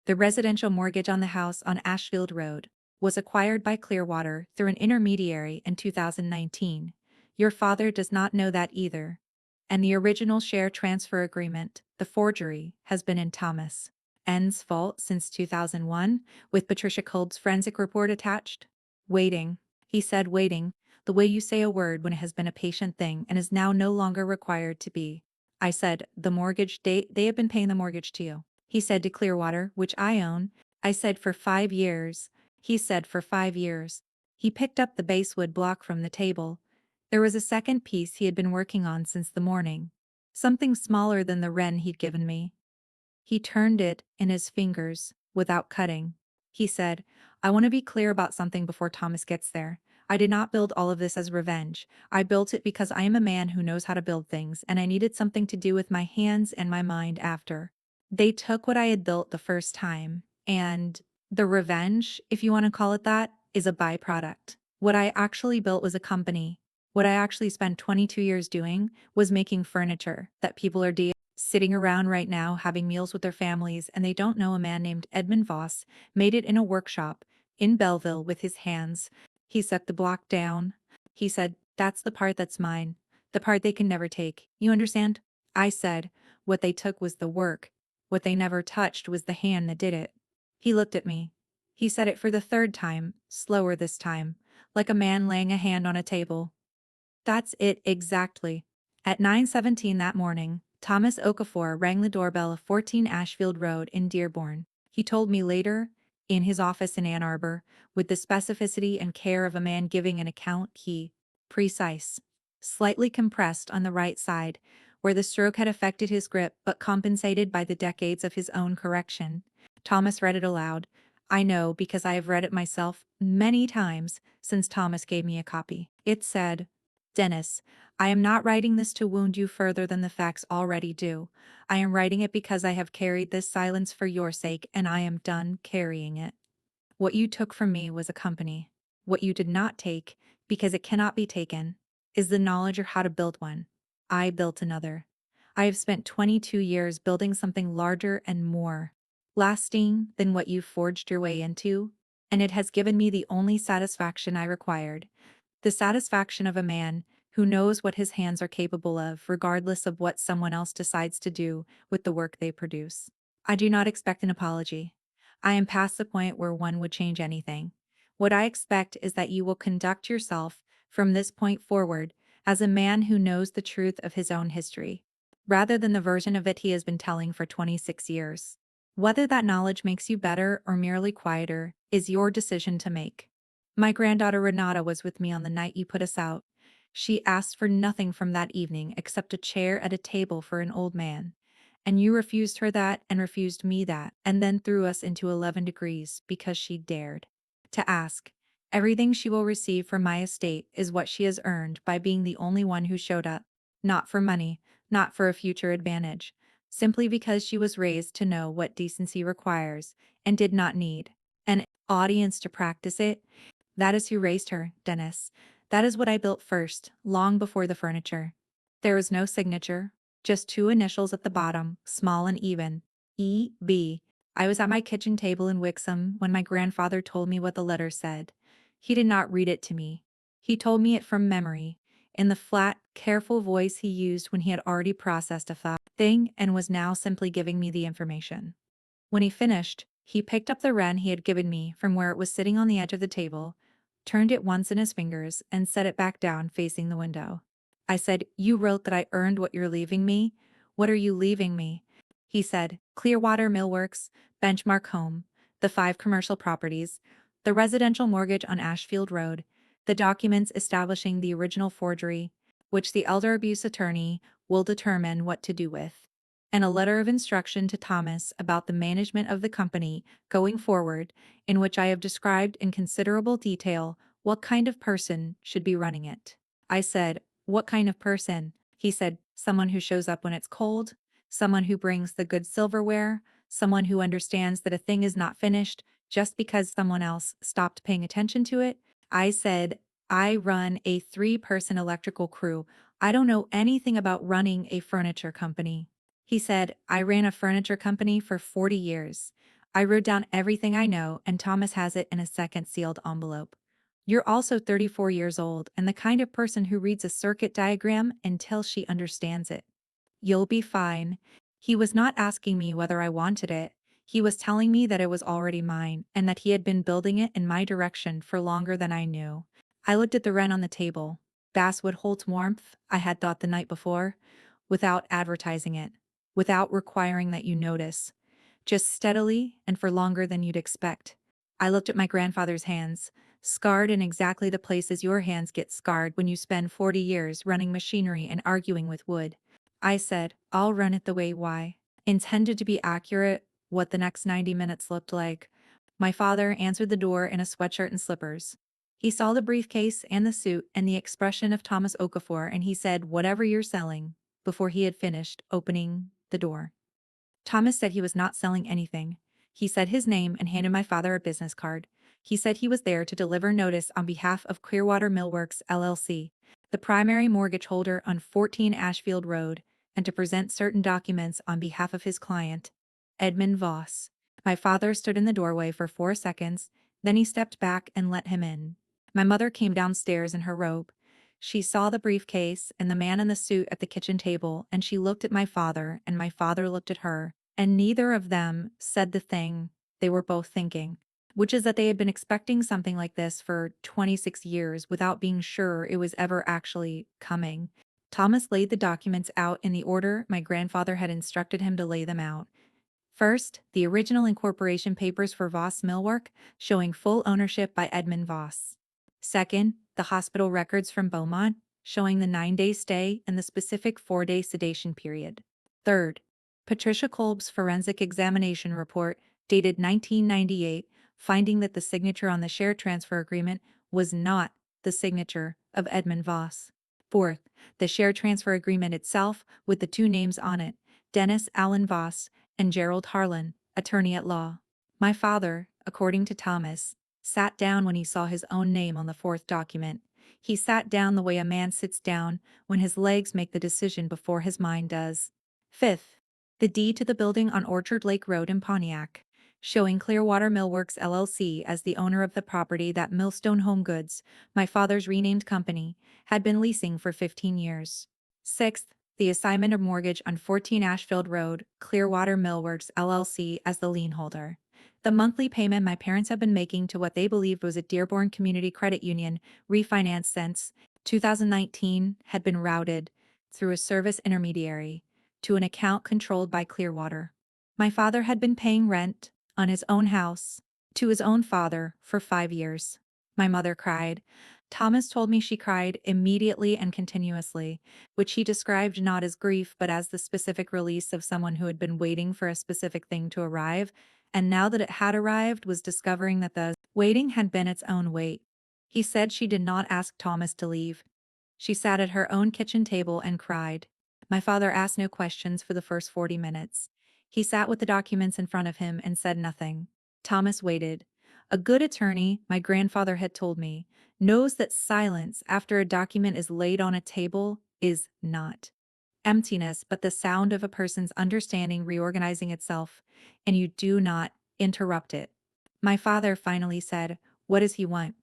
The residential mortgage on the house on Ashfield Road was acquired by Clearwater through an intermediary in 2019. Your father does not know that either. And the original share transfer agreement, the forgery, has been in Thomas N's vault since 2001, with Patricia Cold's forensic report attached. Waiting. He said waiting, the way you say a word when it has been a patient thing and is now no longer required to be. I said, the mortgage date, they have been paying the mortgage to you. He said to Clearwater, which I own. I said for 5 years. He said for 5 years. He picked up the basswood block from the table. There was a second piece he had been working on since the morning. Something smaller than the wren he'd given me. He turned it in his fingers, without cutting. He said, I want to be clear about something before Thomas gets there. I did not build all of this as revenge. I built it because I am a man who knows how to build things and I needed something to do with my hands and my mind after. They took what I had built the first time, and the revenge, if you want to call it that, is a byproduct. What I actually built was a company. What I actually spent 22 years doing was making furniture that people are sitting around right now having meals with their families, and they don't know a man named Edmund Voss made it in a workshop in Belleville with his hands. He set the block down. He said, that's the part that's mine. The part they can never take. You understand? I said, what they took was the work. What they never touched was the hand that did it. He looked at me. He said it for the third time, slower this time, like a man laying a hand on a table. That's it exactly. At 9:17 that morning, Thomas Okafor rang the doorbell of 14 Ashfield Road in Dearborn. He told me later, in his office in Ann Arbor, with the specificity and care of a man giving an account, precise, slightly compressed on the right side, where the stroke had affected his grip but compensated by the decades of his own correction. Thomas read it aloud. I know because I have read it myself many times since Thomas gave me a copy. It said, Dennis, I am not writing this to wound you further than the facts already do. I am writing it because I have carried this silence for your sake and I am done carrying it. What you took from me was a company. What you did not take, because it cannot be taken, is the knowledge of how to build one. I built another. I have spent 22 years building something larger and more lasting than what you forged your way into, and it has given me the only satisfaction I required. The satisfaction of a man who knows what his hands are capable of, regardless of what someone else decides to do with the work they produce. I do not expect an apology. I am past the point where one would change anything. What I expect is that you will conduct yourself, from this point forward, as a man who knows the truth of his own history, rather than the version of it he has been telling for 26 years. Whether that knowledge makes you better or merely quieter is your decision to make. My granddaughter Renata was with me on the night you put us out. She asked for nothing from that evening except a chair at a table for an old man. And you refused her that and refused me that, and then threw us into 11 degrees because she dared to ask. Everything she will receive from my estate is what she has earned by being the only one who showed up. Not for money, not for a future advantage, simply because she was raised to know what decency requires and did not need an audience to practice it. That is who raised her, Dennis. That is what I built first, long before the furniture. There was no signature, just two initials at the bottom, small and even. E.B. I was at my kitchen table in Wixom when my grandfather told me what the letter said. He did not read it to me. He told me it from memory, in the flat, careful voice he used when he had already processed a thing and was now simply giving me the information. When he finished, he picked up the wren he had given me from where it was sitting on the edge of the table, turned it once in his fingers, and set it back down facing the window. I said, "You wrote that I earned what you're leaving me. What are you leaving me?" He said, "Clearwater Millworks, Benchmark Home, the 5 commercial properties, the residential mortgage on Ashfield Road, the documents establishing the original forgery, which the elder abuse attorney will determine what to do with, and a letter of instruction to Thomas about the management of the company going forward, in which I have described in considerable detail what kind of person should be running it." I said, "What kind of person?" He said, "Someone who shows up when it's cold, someone who brings the good silverware, someone who understands that a thing is not finished just because someone else stopped paying attention to it." I said, "I run a 3-person electrical crew. I don't know anything about running a furniture company." He said, "I ran a furniture company for 40 years. I wrote down everything I know, and Thomas has it in a second sealed envelope. You're also 34 years old and the kind of person who reads a circuit diagram until she understands it. You'll be fine." He was not asking me whether I wanted it. He was telling me that it was already mine and that he had been building it in my direction for longer than I knew. I looked at the wren on the table. Basswood holds warmth, I had thought the night before, without advertising it, without requiring that you notice, just steadily and for longer than you'd expect. I looked at my grandfather's hands, scarred in exactly the places your hands get scarred when you spend 40 years running machinery and arguing with wood. I said, "I'll run it the way why." Intended to be accurate, what the next 90 minutes looked like. My father answered the door in a sweatshirt and slippers. He saw the briefcase and the suit and the expression of Thomas Okafor, and he said, "Whatever you're selling," before he had finished opening the door. Thomas said he was not selling anything. He said his name and handed my father a business card. He said he was there to deliver notice on behalf of Clearwater Millworks, LLC, the primary mortgage holder on 14 Ashfield Road, and to present certain documents on behalf of his client, Edmund Voss. My father stood in the doorway for 4 seconds, then he stepped back and let him in. My mother came downstairs in her robe. She saw the briefcase and the man in the suit at the kitchen table, and she looked at my father, and my father looked at her, and neither of them said the thing they were both thinking, which is that they had been expecting something like this for 26 years without being sure it was ever actually coming. Thomas laid the documents out in the order my grandfather had instructed him to lay them out. First, the original incorporation papers for Voss Millwork, showing full ownership by Edmund Voss. Second, the hospital records from Beaumont, showing the 9-day stay and the specific 4-day sedation period. Third, Patricia Kolb's forensic examination report, dated 1998, finding that the signature on the share transfer agreement was not the signature of Edmund Voss. Fourth, the share transfer agreement itself with the 2 names on it, Dennis Allen Voss and Gerald Harlan, attorney at law. My father, according to Thomas, sat down when he saw his own name on the 4th document. He sat down the way a man sits down when his legs make the decision before his mind does. Fifth, the deed to the building on Orchard Lake Road in Pontiac, showing Clearwater Millworks LLC as the owner of the property that Millstone Home Goods, my father's renamed company, had been leasing for 15 years. Sixth, the assignment of mortgage on 14 Ashfield Road, Clearwater Millworks LLC as the lien holder. The monthly payment my parents had been making to what they believed was a Dearborn Community Credit Union refinance since 2019 had been routed, through a service intermediary, to an account controlled by Clearwater. My father had been paying rent on his own house to his own father for 5 years. My mother cried. Thomas told me she cried immediately and continuously, which he described not as grief but as the specific release of someone who had been waiting for a specific thing to arrive, and now that it had arrived was discovering that the waiting had been its own wait. He said she did not ask Thomas to leave. She sat at her own kitchen table and cried. My father asked no questions for the first 40 minutes. He sat with the documents in front of him and said nothing. Thomas waited. A good attorney, my grandfather had told me, knows that silence after a document is laid on a table is not emptiness, but the sound of a person's understanding reorganizing itself, and you do not interrupt it. My father finally said, "What does he want?"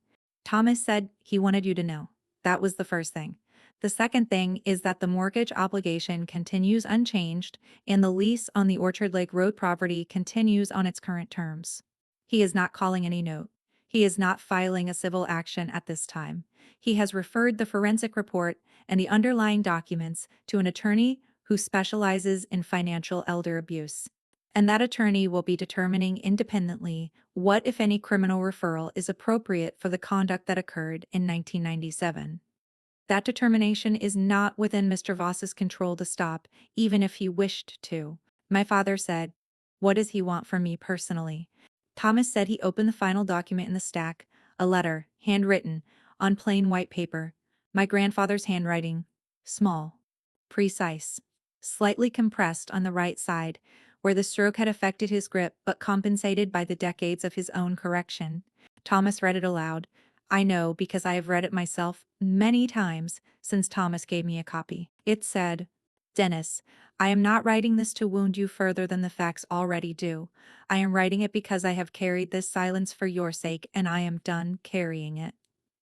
Thomas said he wanted you to know. That was the first thing. The second thing is that the mortgage obligation continues unchanged and the lease on the Orchard Lake Road property continues on its current terms. He is not calling any note. He is not filing a civil action at this time. He has referred the forensic report and the underlying documents to an attorney who specializes in financial elder abuse. And that attorney will be determining independently what, if any, criminal referral is appropriate for the conduct that occurred in 1997. That determination is not within Mr. Voss's control to stop, even if he wished to. My father said, "What does he want from me personally?" Thomas said he opened the final document in the stack, a letter, handwritten, on plain white paper. My grandfather's handwriting. Small. Precise. Slightly compressed on the right side, where the stroke had affected his grip but compensated by the decades of his own correction. Thomas read it aloud. I know because I have read it myself many times since Thomas gave me a copy. It said, "Dennis, I am not writing this to wound you further than the facts already do. I am writing it because I have carried this silence for your sake and I am done carrying it.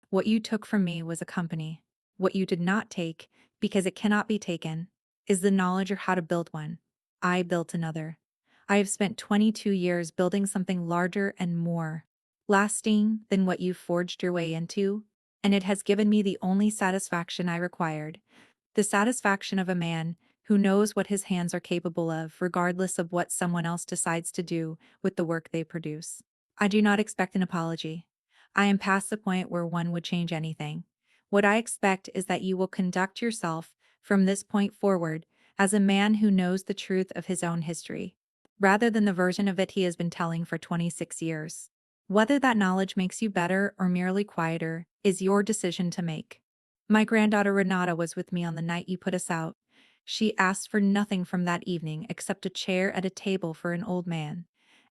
What you took from me was a company. What you did not take, because it cannot be taken, is the knowledge of how to build one. I built another. I have spent 22 years building something larger and more lasting than what you forged your way into, and it has given me the only satisfaction I required, the satisfaction of a man who knows what his hands are capable of, regardless of what someone else decides to do with the work they produce. I do not expect an apology. I am past the point where one would change anything. What I expect is that you will conduct yourself, from this point forward, as a man who knows the truth of his own history, rather than the version of it he has been telling for 26 years. Whether that knowledge makes you better or merely quieter is your decision to make. My granddaughter Renata was with me on the night you put us out. She asked for nothing from that evening except a chair at a table for an old man.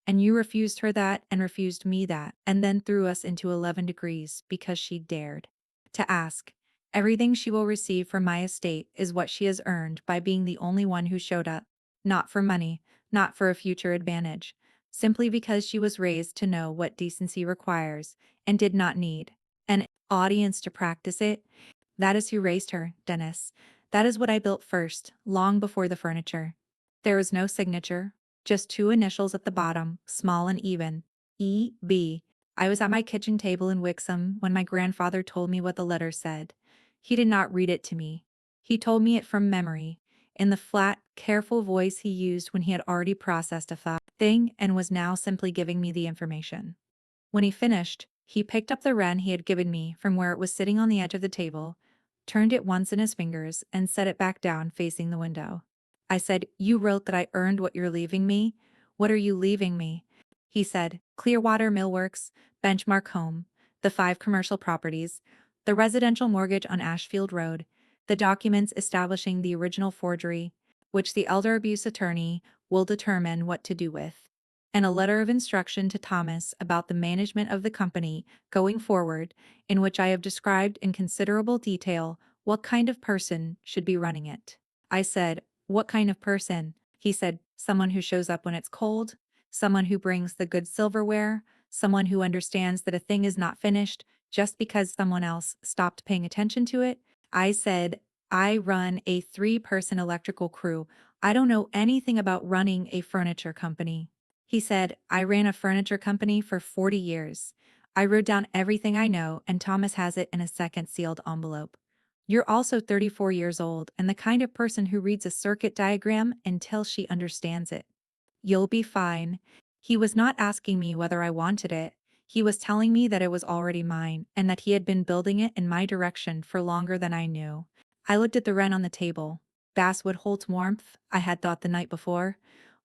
And you refused her that and refused me that, and then threw us into 11 degrees because she dared to ask. Everything she will receive from my estate is what she has earned by being the only one who showed up, not for money, not for a future advantage, simply because she was raised to know what decency requires and did not need an audience to practice it. That is who raised her, Dennis. That is what I built first, long before the furniture. There is no signature, just two initials at the bottom, small and even. E.B. I was at my kitchen table in Wixom when my grandfather told me what the letter said. He did not read it to me. He told me it from memory, in the flat, careful voice he used when he had already processed a thing and was now simply giving me the information. When he finished, he picked up the wren he had given me from where it was sitting on the edge of the table, turned it once in his fingers, and set it back down facing the window. I said, "You wrote that I earned what you're leaving me. What are you leaving me?" He said, "Clearwater Millworks, Benchmark Home, the 5 commercial properties, the residential mortgage on Ashfield Road, the documents establishing the original forgery, which the elder abuse attorney will determine what to do with, and a letter of instruction to Thomas about the management of the company going forward, in which I have described in considerable detail what kind of person should be running it." I said, "What kind of person?" He said, "Someone who shows up when it's cold, someone who brings the good silverware, someone who understands that a thing is not finished just because someone else stopped paying attention to it." I said, "I run a 3-person electrical crew. I don't know anything about running a furniture company." He said, "I ran a furniture company for 40 years. I wrote down everything I know, and Thomas has it in a second sealed envelope. You're also 34 years old and the kind of person who reads a circuit diagram until she understands it. You'll be fine." He was not asking me whether I wanted it. He was telling me that it was already mine and that he had been building it in my direction for longer than I knew. I looked at the wren on the table. Basswood holds warmth, I had thought the night before,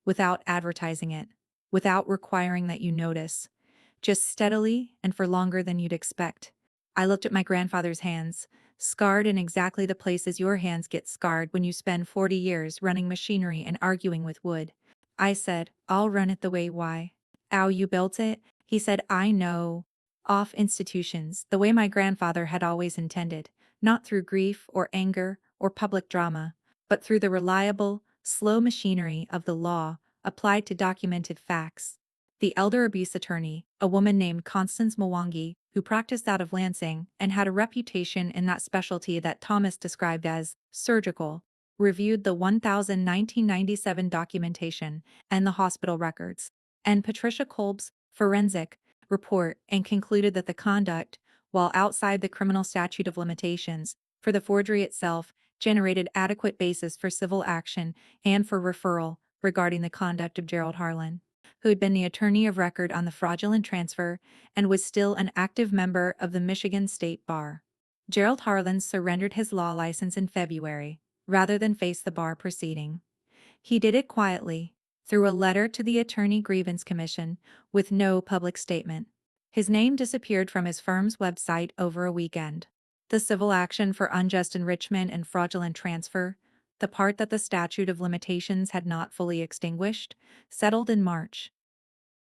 without advertising it, without requiring that you notice, just steadily and for longer than you'd expect. I looked at my grandfather's hands, scarred in exactly the places your hands get scarred when you spend 40 years running machinery and arguing with wood. I said, I'll run it the way why. Ow, you built it? He said, I know. Off institutions, the way my grandfather had always intended, not through grief or anger or public drama, but through the reliable, slow machinery of the law applied to documented facts. The elder abuse attorney, a woman named Constance Mwangi, who practiced out of Lansing and had a reputation in that specialty that Thomas described as surgical, reviewed the 1997 documentation and the hospital records, and Patricia Kolb's forensic report and concluded that the conduct, while outside the criminal statute of limitations, for the forgery itself, generated adequate basis for civil action and for referral regarding the conduct of Gerald Harlan, who had been the attorney of record on the fraudulent transfer and was still an active member of the Michigan State Bar. Gerald Harlan surrendered his law license in February, rather than face the bar proceeding. He did it quietly, through a letter to the Attorney Grievance Commission, with no public statement. His name disappeared from his firm's website over a weekend. The civil action for unjust enrichment and fraudulent transfer, the part that the statute of limitations had not fully extinguished, settled in March.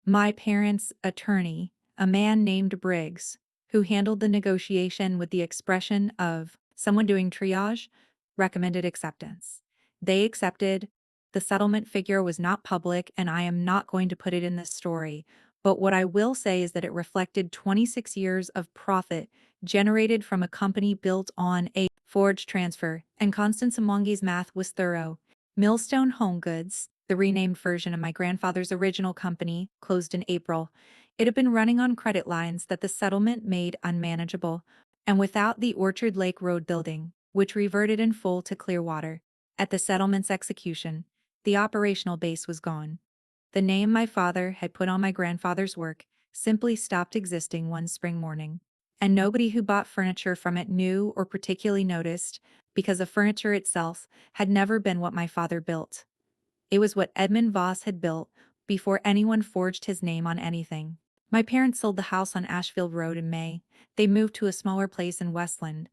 My parents' attorney, a man named Briggs, who handled the negotiation with the expression of someone doing triage, recommended acceptance. They accepted. The settlement figure was not public, and I am not going to put it in this story, but what I will say is that it reflected 26 years of profit generated from a company built on a forged transfer, and Constance Mwangi's math was thorough. Millstone Home Goods, the renamed version of my grandfather's original company, closed in April. It had been running on credit lines that the settlement made unmanageable, and without the Orchard Lake Road building, which reverted in full to Clearwater. At the settlement's execution, the operational base was gone. The name my father had put on my grandfather's work simply stopped existing one spring morning, and nobody who bought furniture from it knew or particularly noticed, because the furniture itself had never been what my father built. It was what Edmund Voss had built before anyone forged his name on anything. My parents sold the house on Ashfield Road in May. They moved to a smaller place in Westland.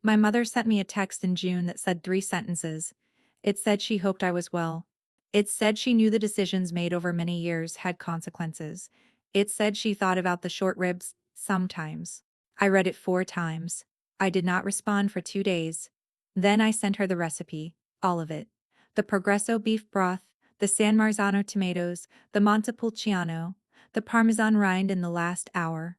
My mother sent me a text in June that said 3 sentences. It said she hoped I was well. It said she knew the decisions made over many years had consequences. It said she thought about the short ribs sometimes. I read it 4 times. I did not respond for 2 days. Then I sent her the recipe, all of it. The Progresso beef broth, the San Marzano tomatoes, the Montepulciano, the Parmesan rind in the last hour,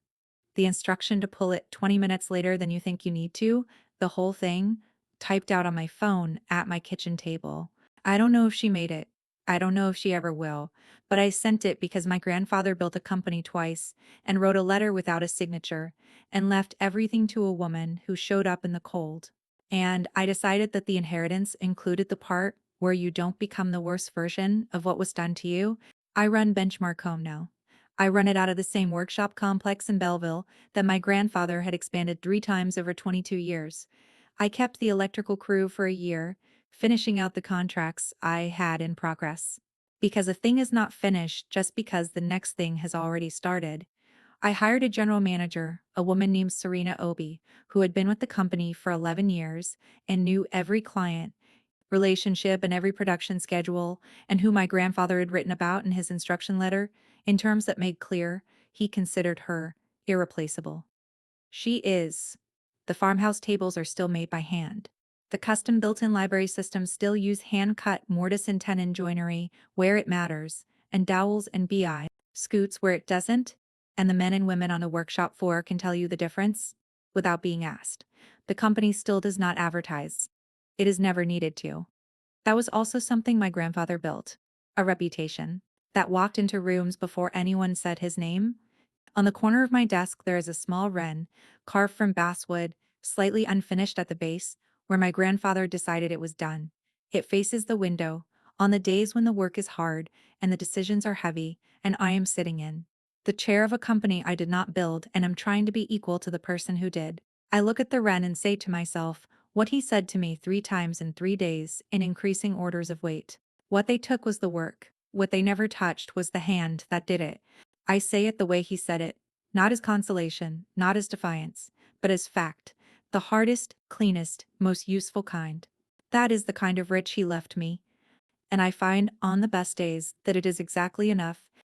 the instruction to pull it 20 minutes later than you think you need to, the whole thing, typed out on my phone at my kitchen table. I don't know if she made it. I don't know if she ever will, but I sent it because my grandfather built a company twice and wrote a letter without a signature and left everything to a woman who showed up in the cold. And I decided that the inheritance included the part where you don't become the worst version of what was done to you. I run Benchmark Home now. I run it out of the same workshop complex in Belleville that my grandfather had expanded 3 times over 22 years. I kept the electrical crew for a year, finishing out the contracts I had in progress. Because a thing is not finished just because the next thing has already started. I hired a general manager, a woman named Serena Obi, who had been with the company for 11 years and knew every client, relationship, and every production schedule, and who my grandfather had written about in his instruction letter, in terms that made clear he considered her irreplaceable. She is. The farmhouse tables are still made by hand. The custom built-in library systems still use hand-cut mortise and tenon joinery where it matters, and dowels and bi scoots where it doesn't, and the men and women on the workshop floor can tell you the difference without being asked. The company still does not advertise. It is never needed to. That was also something my grandfather built. A reputation. That walked into rooms before anyone said his name. On the corner of my desk there is a small wren, carved from basswood, slightly unfinished at the base, where my grandfather decided it was done. It faces the window, on the days when the work is hard and the decisions are heavy, and I am sitting in the chair of a company I did not build and am trying to be equal to the person who did. I look at the wren and say to myself, what he said to me 3 times in 3 days in increasing orders of weight. What they took was the work. What they never touched was the hand that did it. I say it the way he said it, not as consolation, not as defiance, but as fact, the hardest, cleanest, most useful kind. That is the kind of rich he left me, and I find on the best days that it is exactly enough